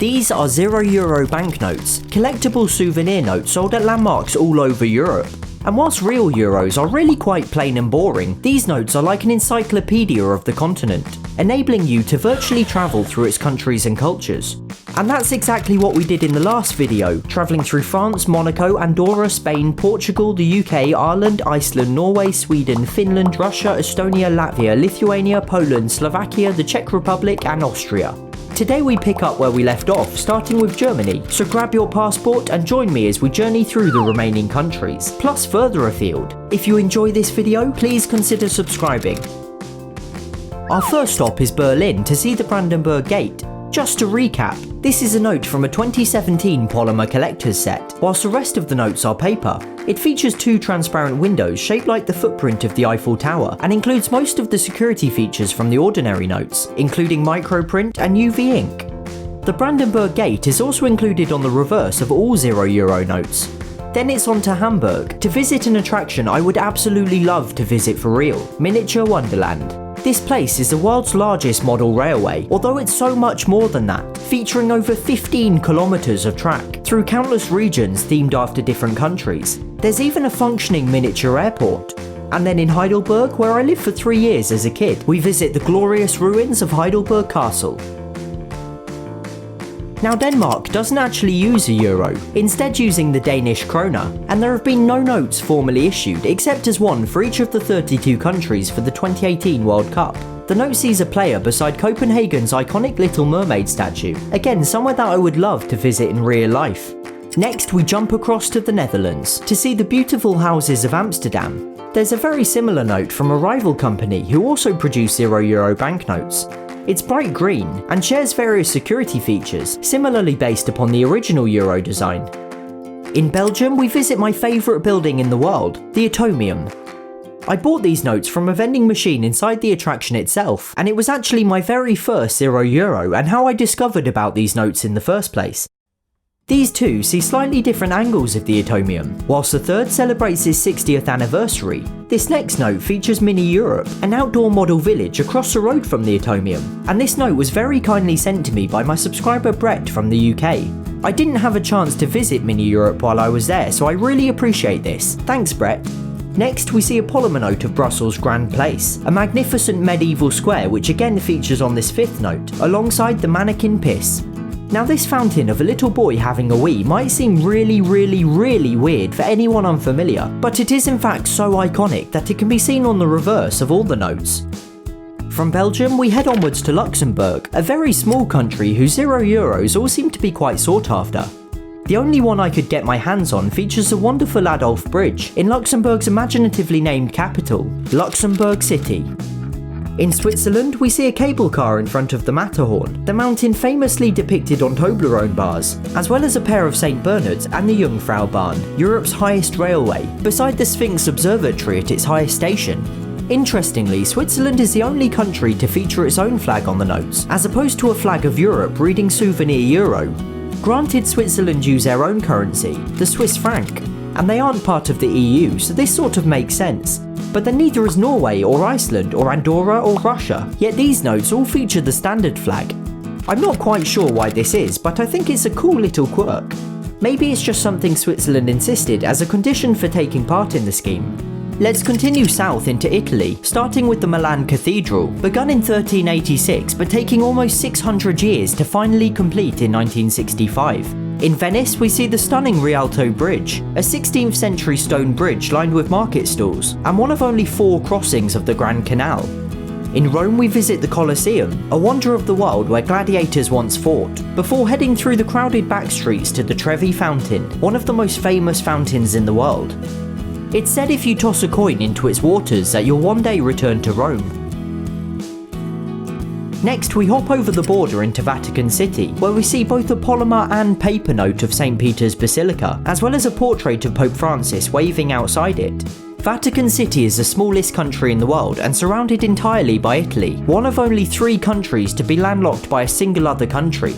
These are €0 banknotes, collectible souvenir notes sold at landmarks all over Europe. And whilst real euros are really quite plain and boring, these notes are like an encyclopedia of the continent, enabling you to virtually travel through its countries and cultures. And that's exactly what we did in the last video, travelling through France, Monaco, Andorra, Spain, Portugal, the UK, Ireland, Iceland, Norway, Sweden, Finland, Russia, Estonia, Latvia, Lithuania, Poland, Slovakia, the Czech Republic and Austria. Today we pick up where we left off, starting with Germany, so grab your passport and join me as we journey through the remaining countries, plus further afield. If you enjoy this video, please consider subscribing. Our first stop is Berlin to see the Brandenburg Gate. Just to recap, this is a note from a 2017 polymer collector's set, whilst the rest of the notes are paper. It features two transparent windows shaped like the footprint of the Eiffel Tower and includes most of the security features from the ordinary notes, including microprint and UV ink. The Brandenburg Gate is also included on the reverse of all €0 notes. Then it's on to Hamburg to visit an attraction I would absolutely love to visit for real, Miniature Wonderland. This place is the world's largest model railway, although it's so much more than that, featuring over 15 kilometers of track through countless regions themed after different countries. There's even a functioning miniature airport. And then in Heidelberg, where I lived for 3 years as a kid, we visit the glorious ruins of Heidelberg Castle. Now Denmark doesn't actually use a euro, instead using the Danish krone, and there have been no notes formally issued except as one for each of the 32 countries for the 2018 World Cup. The note sees a player beside Copenhagen's iconic Little Mermaid statue, again somewhere that I would love to visit in real life. Next we jump across to the Netherlands to see the beautiful houses of Amsterdam. There's a very similar note from a rival company who also produce €0 banknotes. It's bright green and shares various security features, similarly based upon the original euro design. In Belgium, we visit my favourite building in the world, the Atomium. I bought these notes from a vending machine inside the attraction itself, and it was actually my very first €0 and how I discovered about these notes in the first place. These two see slightly different angles of the Atomium, whilst the third celebrates its 60th anniversary. This next note features Mini Europe, an outdoor model village across the road from the Atomium, and this note was very kindly sent to me by my subscriber Brett from the UK. I didn't have a chance to visit Mini Europe while I was there, so I really appreciate this. Thanks Brett. Next we see a polymer note of Brussels' Grand Place, a magnificent medieval square which again features on this fifth note, alongside the mannequin Piss. Now this fountain of a little boy having a wee might seem really weird for anyone unfamiliar, but it is in fact so iconic that it can be seen on the reverse of all the notes. From Belgium we head onwards to Luxembourg, a very small country whose €0 all seem to be quite sought after. The only one I could get my hands on features the wonderful Adolf Bridge in Luxembourg's imaginatively named capital, Luxembourg City. In Switzerland, we see a cable car in front of the Matterhorn, the mountain famously depicted on Toblerone bars, as well as a pair of St. Bernards and the Jungfraubahn, Europe's highest railway, beside the Sphinx Observatory at its highest station. Interestingly, Switzerland is the only country to feature its own flag on the notes, as opposed to a flag of Europe reading Souvenir Euro. Granted, Switzerland use their own currency, the Swiss franc, and they aren't part of the EU, so this sort of makes sense. But then neither is Norway or Iceland or Andorra or Russia, yet these notes all feature the standard flag. I'm not quite sure why this is, but I think it's a cool little quirk. Maybe it's just something Switzerland insisted as a condition for taking part in the scheme. Let's continue south into Italy, starting with the Milan Cathedral, begun in 1386 but taking almost 600 years to finally complete in 1965. In Venice, we see the stunning Rialto Bridge, a 16th century stone bridge lined with market stalls, and one of only 4 crossings of the Grand Canal. In Rome, we visit the Colosseum, a wonder of the world where gladiators once fought, before heading through the crowded back streets to the Trevi Fountain, one of the most famous fountains in the world. It's said if you toss a coin into its waters that you'll one day return to Rome. Next we hop over the border into Vatican City, where we see both a polymer and paper note of St. Peter's Basilica, as well as a portrait of Pope Francis waving outside it. Vatican City is the smallest country in the world and surrounded entirely by Italy, one of only 3 countries to be landlocked by a single other country.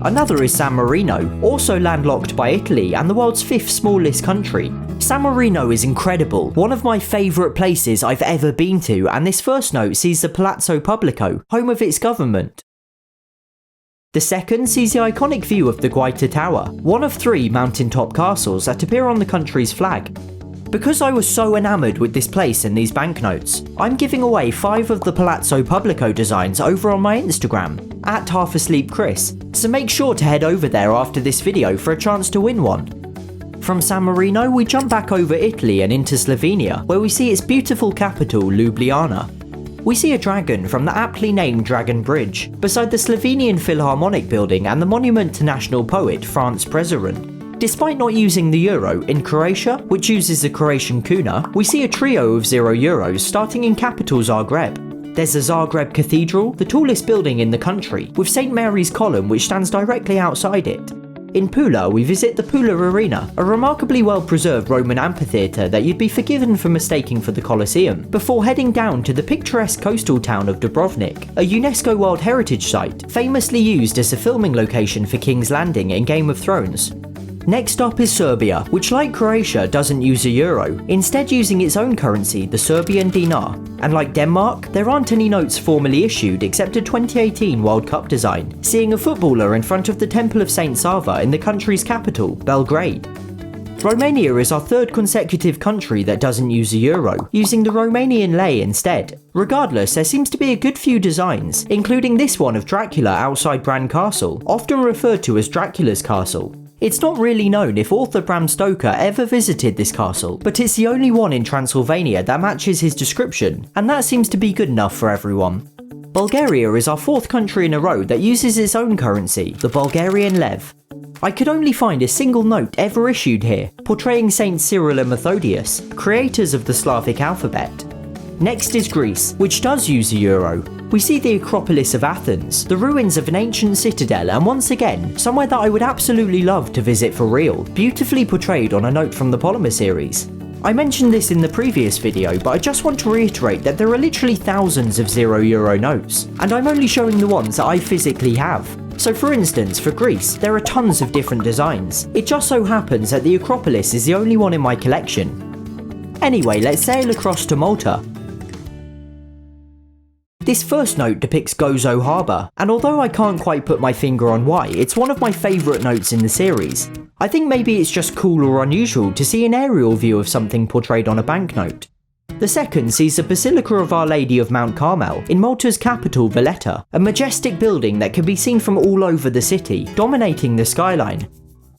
Another is San Marino, also landlocked by Italy and the world's 5th smallest country. San Marino is incredible, one of my favourite places I've ever been to, and this first note sees the Palazzo Pubblico, home of its government. The second sees the iconic view of the Guaita Tower, one of 3 mountaintop castles that appear on the country's flag. Because I was so enamoured with this place and these banknotes, I'm giving away 5 of the Palazzo Pubblico designs over on my Instagram, @HalfAsleepChris, so make sure to head over there after this video for a chance to win one. From San Marino, we jump back over Italy and into Slovenia, where we see its beautiful capital, Ljubljana. We see a dragon from the aptly named Dragon Bridge, beside the Slovenian Philharmonic building and the monument to national poet Franz Prešeren. Despite not using the euro, in Croatia, which uses the Croatian kuna, we see a trio of €0 starting in capital Zagreb. There's the Zagreb Cathedral, the tallest building in the country, with St Mary's Column which stands directly outside it. In Pula, we visit the Pula Arena, a remarkably well-preserved Roman amphitheatre that you'd be forgiven for mistaking for the Colosseum, before heading down to the picturesque coastal town of Dubrovnik, a UNESCO World Heritage Site, famously used as a filming location for King's Landing in Game of Thrones. Next up is Serbia, which like Croatia doesn't use a euro, instead using its own currency, the Serbian dinar. And like Denmark, there aren't any notes formally issued except a 2018 World Cup design, seeing a footballer in front of the Temple of St. Sava in the country's capital, Belgrade. Romania is our 3rd consecutive country that doesn't use a euro, using the Romanian lei instead. Regardless, there seems to be a good few designs, including this one of Dracula outside Bran Castle, often referred to as Dracula's Castle. It's not really known if author Bram Stoker ever visited this castle, but it's the only one in Transylvania that matches his description, and that seems to be good enough for everyone. Bulgaria is our 4th country in a row that uses its own currency, the Bulgarian lev. I could only find a single note ever issued here, portraying Saints Cyril and Methodius, creators of the Slavic alphabet. Next is Greece, which does use the euro. We see the Acropolis of Athens, the ruins of an ancient citadel, and once again, somewhere that I would absolutely love to visit for real, beautifully portrayed on a note from the Polymer series. I mentioned this in the previous video, but I just want to reiterate that there are literally thousands of €0 notes, and I'm only showing the ones that I physically have. So for instance, for Greece, there are tons of different designs. It just so happens that the Acropolis is the only one in my collection. Anyway, let's sail across to Malta. This first note depicts Gozo Harbour, and although I can't quite put my finger on why, it's one of my favourite notes in the series. I think maybe it's just cool or unusual to see an aerial view of something portrayed on a banknote. The second sees the Basilica of Our Lady of Mount Carmel in Malta's capital Valletta, a majestic building that can be seen from all over the city, dominating the skyline.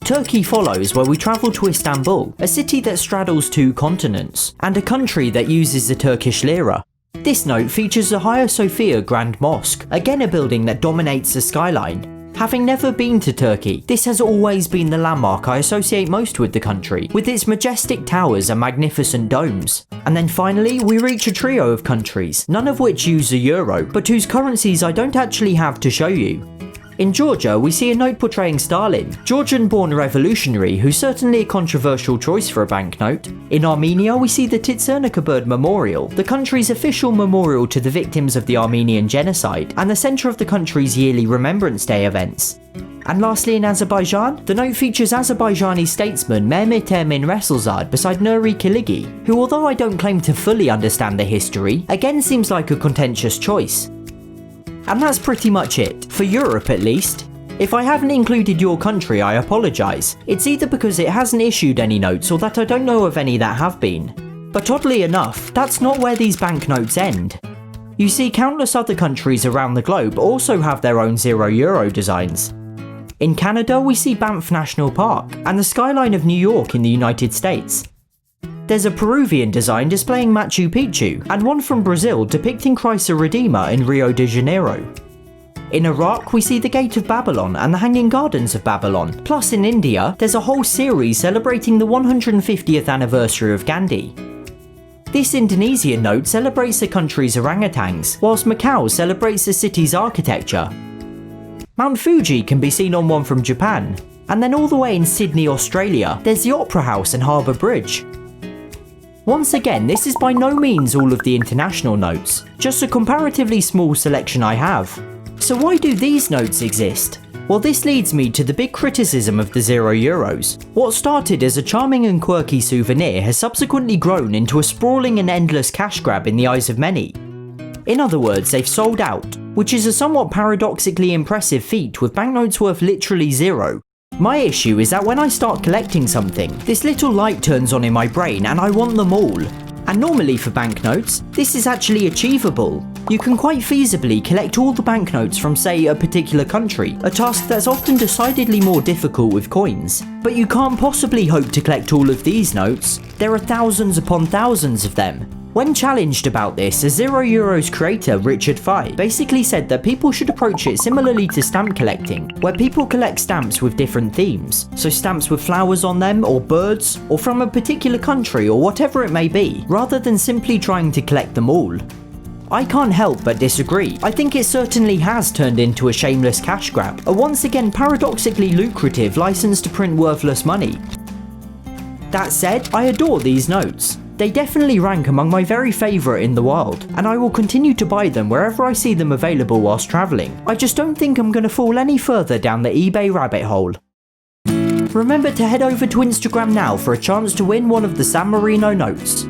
Turkey follows, where we travel to Istanbul, a city that straddles 2 continents, and a country that uses the Turkish lira. This note features the Hagia Sophia Grand Mosque, again a building that dominates the skyline. Having never been to Turkey, this has always been the landmark I associate most with the country, with its majestic towers and magnificent domes. And then finally, we reach a trio of countries, none of which use the euro, but whose currencies I don't actually have to show you. In Georgia, we see a note portraying Stalin, Georgian-born revolutionary who's certainly a controversial choice for a banknote. In Armenia, we see the Titsernica Bird Memorial, the country's official memorial to the victims of the Armenian genocide, and the centre of the country's yearly Remembrance Day events. And lastly, in Azerbaijan, the note features Azerbaijani statesman Mehmet Emin Resulzade beside Nuri Kiligi, who, although I don't claim to fully understand the history, again seems like a contentious choice. And that's pretty much it, for Europe at least. If I haven't included your country, I apologise. It's either because it hasn't issued any notes or that I don't know of any that have been. But oddly enough, that's not where these banknotes end. You see, countless other countries around the globe also have their own €0 designs. In Canada, we see Banff National Park, and the skyline of New York in the United States. There's a Peruvian design displaying Machu Picchu, and one from Brazil depicting Christ the Redeemer in Rio de Janeiro. In Iraq, we see the Gate of Babylon and the Hanging Gardens of Babylon. Plus in India, there's a whole series celebrating the 150th anniversary of Gandhi. This Indonesian note celebrates the country's orangutans, whilst Macau celebrates the city's architecture. Mount Fuji can be seen on one from Japan. And then all the way in Sydney, Australia, there's the Opera House and Harbour Bridge. Once again, this is by no means all of the international notes, just a comparatively small selection I have. So why do these notes exist? Well, this leads me to the big criticism of the €0. What started as a charming and quirky souvenir has subsequently grown into a sprawling and endless cash grab in the eyes of many. In other words, they've sold out. which is a somewhat paradoxically impressive feat with banknotes worth literally zero. My issue is that when I start collecting something, this little light turns on in my brain and I want them all. And normally for banknotes, this is actually achievable. You can quite feasibly collect all the banknotes from, say, a particular country, a task that's often decidedly more difficult with coins. But you can't possibly hope to collect all of these notes. There are thousands upon thousands of them. When challenged about this, a €0 creator, Richard Fye, basically said that people should approach it similarly to stamp collecting, where people collect stamps with different themes, so stamps with flowers on them, or birds, or from a particular country, or whatever it may be, rather than simply trying to collect them all. I can't help but disagree. I think it certainly has turned into a shameless cash grab, a once again paradoxically lucrative license to print worthless money. That said, I adore these notes. They definitely rank among my very favourite in the world, and I will continue to buy them wherever I see them available whilst travelling. I just don't think I'm going to fall any further down the eBay rabbit hole. Remember to head over to Instagram now for a chance to win one of the San Marino notes.